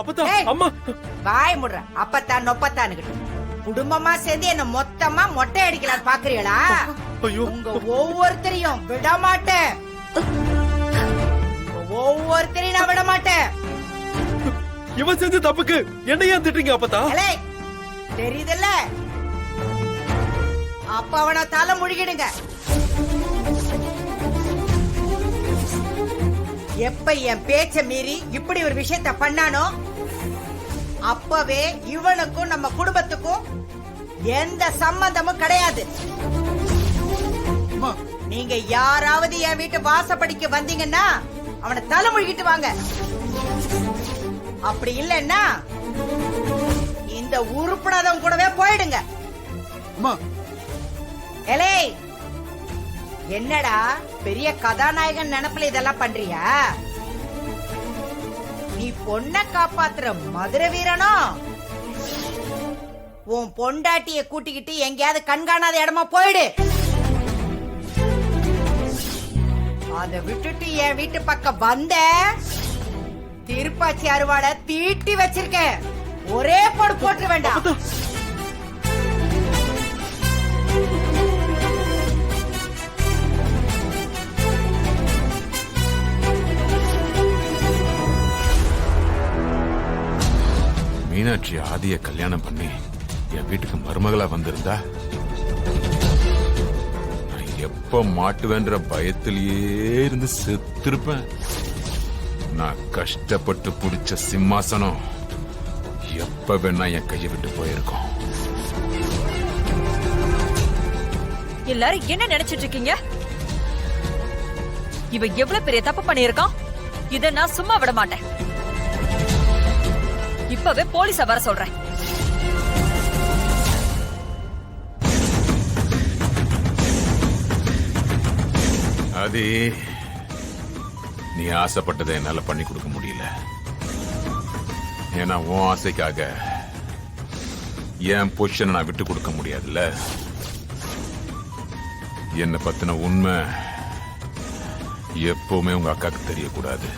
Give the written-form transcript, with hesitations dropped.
அப்பத்தா ஏய், அம்மா வாய் முடுற அப்பத்தான் நொப்பத்தான்னு குடும்பமா சேர்ந்து என்ன மொத்தமா மொட்டை அடிக்கலாம் பாக்குறீங்களா? ஐயோ உங்க ஒவ்வொருத்தரையும் விட மாட்டேன். உங்க ஒவ்வொருத்தரையும் நான் விட மாட்டேன். இவன் செஞ்ச தப்புக்கு என்ன ஏன் திட்டுறீங்க அப்பத்தா? ஏலே, தெரியுதுல்ல? அப்ப அவனை தலை முழுகிடுங்க. எப்ப என் பேச்ச மீறி இப்படி ஒரு விஷயத்த பண்ணானோ அப்பவே இவனுக்கும் நம்ம குடும்பத்துக்கும் எந்த சம்பந்தமும் கிடையாது. நீங்க யாராவது என் வீட்டு வாசப்படிக்கு வந்தீங்கன்னா அவனை தலை முழுகிட்டு வாங்க. அப்படி இல்லைன்னா இந்த உருப்படாதவங்க கூடவே போயிடுங்க. ஏலே, என்னடா பெரிய கதாநாயகன் நினைப்புல இதெல்லாம் பண்றியா? நீ பொண்ண காப்பாத்துற மதுரை வீரனோ? உன் பொண்டாட்டிய கூட்டிக்கிட்டு எங்கேயாவது கண்காணாத இடமா போயிடு. அத விட்டுட்டு என் வீட்டு பக்கம் வந்த திருப்பாச்சி அருவாட தீட்டி வச்சிருக்கேன். ஒரே போடு போட்டு வேண்டாம். மீனாட்சி ஆதிய கல்யாணம் பண்ணி என் வீட்டுக்கு மருமகளா வந்திருந்தா நான் எப்ப மாட்டுவேன்ற பயத்திலேயே இருந்து செத்திருப்பேன். நான் கஷ்டப்பட்டு பிடிச்ச சிம்மாசனம் எப்ப வேணா என் கையை விட்டு போயிருக்கோம். எல்லாரும் என்ன நினைச்சிட்டு இருக்கீங்க? இவ எவ்வளவு பெரிய தப்பு பண்ணியிருக்கான். இத நான் சும்மா விட மாட்டேன். இப்பவே போலீஸ வர சொல்றேன். ஆதி, நீ ஆசைப்பட்டதை என்னால பண்ணி கொடுக்க முடியல. ஏன்னா உன் ஆசைக்காக என் பொசிஷனை நான் விட்டு கொடுக்க முடியாதுல்ல. என்ன பத்தின உண்மை எப்பவுமே உங்க அக்காக்கு தெரியக்கூடாது.